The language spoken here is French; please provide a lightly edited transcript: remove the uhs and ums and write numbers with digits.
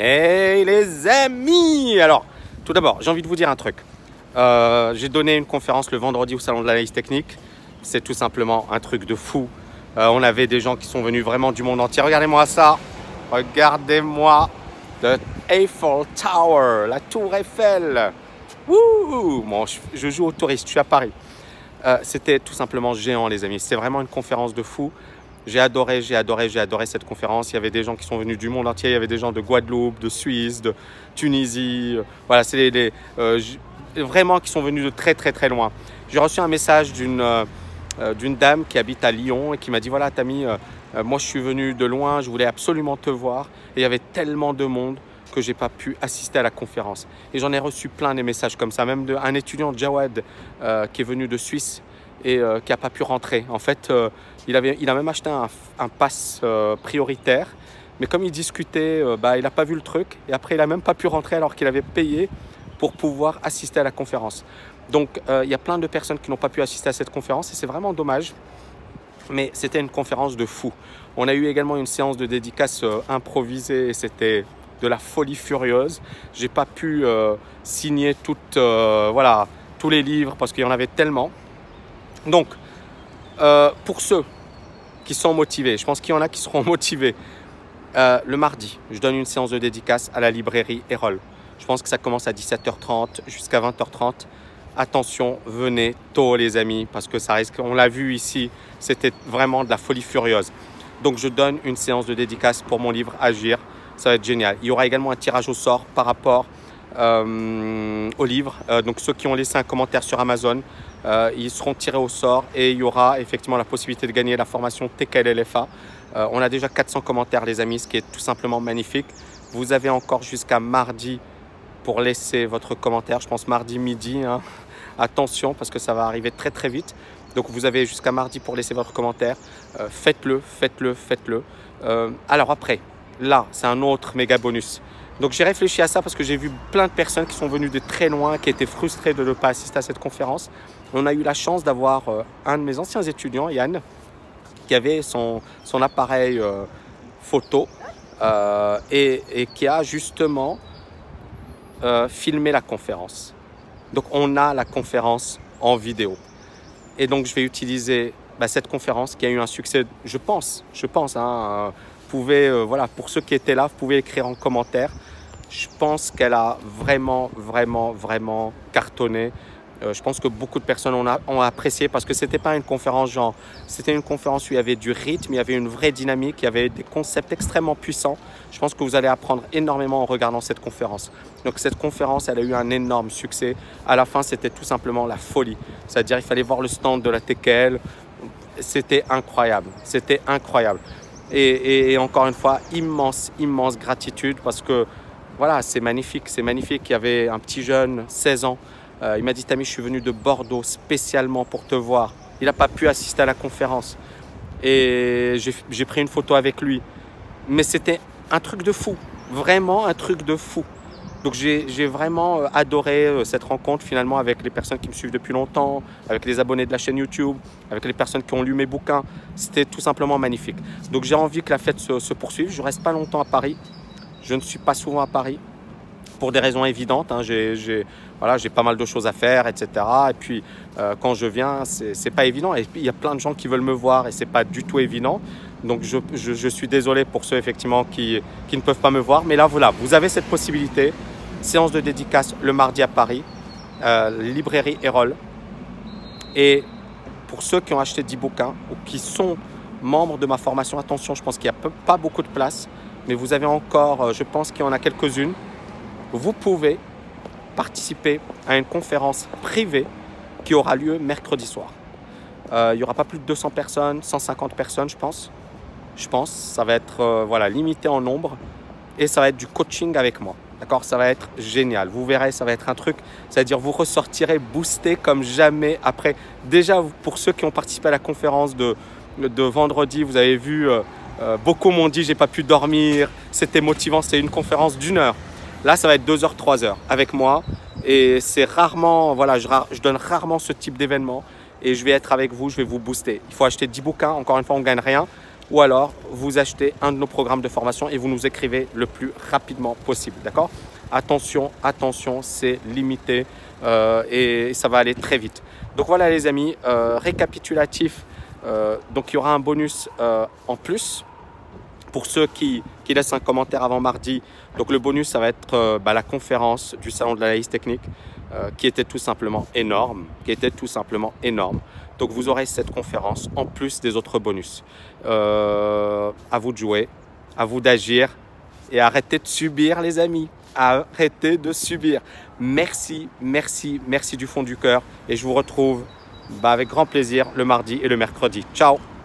Hey les amis! Alors, tout d'abord, j'ai envie de vous dire un truc. J'ai donné une conférence le vendredi au Salon de l'analyse technique. C'est tout simplement un truc de fou. On avait des gens qui sont venus vraiment du monde entier. Regardez-moi ça. Regardez-moi le Eiffel Tower, la tour Eiffel. Wouh! Bon, je joue aux touristes, je suis à Paris. C'était tout simplement géant, les amis. C'est vraiment une conférence de fou. J'ai adoré cette conférence. Il y avait des gens qui sont venus du monde entier. Il y avait des gens de Guadeloupe, de Suisse, de Tunisie. Voilà, c'est vraiment qui sont venus de très loin. J'ai reçu un message d'une dame qui habite à Lyon et qui m'a dit, voilà Tammy, moi je suis venu de loin, je voulais absolument te voir. Et il y avait tellement de monde que j'ai pas pu assister à la conférence. Et j'en ai reçu plein des messages comme ça, même d'un étudiant, Jawad, qui est venu de Suisse et qui n'a pas pu rentrer. En fait, il a même acheté un pass prioritaire, mais comme il discutait, il n'a pas vu le truc et après il n'a même pas pu rentrer alors qu'il avait payé pour pouvoir assister à la conférence. Donc il y a plein de personnes qui n'ont pas pu assister à cette conférence et c'est vraiment dommage, mais c'était une conférence de fou. On a eu également une séance de dédicace improvisée et c'était de la folie furieuse. J'ai pas pu signer tous les livres parce qu'il y en avait tellement. Donc, pour ceux qui sont motivés, je pense qu'il y en a qui seront motivés, le mardi, je donne une séance de dédicace à la librairie Erol. Je pense que ça commence à 17h30 jusqu'à 20h30. Attention, venez tôt les amis, parce que ça risque, on l'a vu ici, c'était vraiment de la folie furieuse. Donc, je donne une séance de dédicace pour mon livre Agir. Ça va être génial. Il y aura également un tirage au sort par rapport au livre. Donc, ceux qui ont laissé un commentaire sur Amazon, ils seront tirés au sort et il y aura effectivement la possibilité de gagner la formation TKLFA. On a déjà 400 commentaires les amis, ce qui est tout simplement magnifique. Vous avez encore jusqu'à mardi pour laisser votre commentaire. Je pense mardi midi. Hein. Attention parce que ça va arriver très vite. Donc vous avez jusqu'à mardi pour laisser votre commentaire. Faites-le. Alors après, là, c'est un autre méga bonus. Donc j'ai réfléchi à ça parce que j'ai vu plein de personnes qui sont venues de très loin, qui étaient frustrées de ne pas assister à cette conférence. On a eu la chance d'avoir un de mes anciens étudiants, Yann, qui avait son appareil photo et qui a justement filmé la conférence. Donc on a la conférence en vidéo. Et donc je vais utiliser cette conférence qui a eu un succès, je pense. Hein, vous pouvez, pour ceux qui étaient là, vous pouvez écrire en commentaire. Je pense qu'elle a vraiment cartonné. Je pense que beaucoup de personnes ont apprécié parce que c'était pas une conférence genre, c'était une conférence où il y avait du rythme, il y avait une vraie dynamique, il y avait des concepts extrêmement puissants. Je pense que vous allez apprendre énormément en regardant cette conférence. Donc cette conférence, elle a eu un énorme succès. À la fin, c'était tout simplement la folie. C'est-à-dire, il fallait voir le stand de la TKL. C'était incroyable. Et encore une fois, immense gratitude parce que voilà, c'est magnifique. Il y avait un petit jeune, 16 ans. Il m'a dit, Tammy, je suis venu de Bordeaux spécialement pour te voir. Il n'a pas pu assister à la conférence. Et j'ai pris une photo avec lui. Mais c'était un truc de fou. Vraiment un truc de fou. Donc j'ai vraiment adoré cette rencontre finalement avec les personnes qui me suivent depuis longtemps, avec les abonnés de la chaîne YouTube, avec les personnes qui ont lu mes bouquins. C'était tout simplement magnifique. Donc j'ai envie que la fête se poursuive. Je ne reste pas longtemps à Paris. Je ne suis pas souvent à Paris pour des raisons évidentes. Hein. J'ai pas mal de choses à faire, etc. Et puis quand je viens, c'est pas évident. Et puis il y a plein de gens qui veulent me voir et c'est pas du tout évident. Donc je suis désolé pour ceux effectivement qui ne peuvent pas me voir. Mais là voilà, vous avez cette possibilité. Séance de dédicace le mardi à Paris, librairie Erol. Et pour ceux qui ont acheté 10 bouquins ou qui sont membres de ma formation, attention, je pense qu'il n'y a pas beaucoup de place. Mais vous avez encore, je pense qu'il y en a quelques-unes. Vous pouvez participer à une conférence privée qui aura lieu mercredi soir. Il n'y aura pas plus de 200 personnes, 150 personnes, je pense. Ça va être limité en nombre et ça va être du coaching avec moi. D'accord, ça va être génial. Vous verrez, ça va être un truc, c'est-à-dire vous ressortirez boosté comme jamais après. Déjà, pour ceux qui ont participé à la conférence de vendredi, vous avez vu, beaucoup m'ont dit j'ai pas pu dormir, c'était motivant, c'est une conférence d'1 heure. Là, ça va être 2 heures, 3 heures avec moi et c'est rarement, je donne rarement ce type d'événement et je vais être avec vous, je vais vous booster. Il faut acheter 10 bouquins, encore une fois, on ne gagne rien. ou alors vous achetez un de nos programmes de formation et vous nous écrivez le plus rapidement possible. D'accord? Attention, attention, c'est limité et ça va aller très vite. Donc voilà les amis, récapitulatif. Donc il y aura un bonus en plus pour ceux qui laissent un commentaire avant mardi. Donc le bonus, ça va être la conférence du salon de l'analyse technique qui était tout simplement énorme, Donc vous aurez cette conférence en plus des autres bonus. À vous de jouer, à vous d'agir et arrêtez de subir les amis. Arrêtez de subir. Merci, merci, merci du fond du cœur et je vous retrouve avec grand plaisir le mardi et le mercredi. Ciao!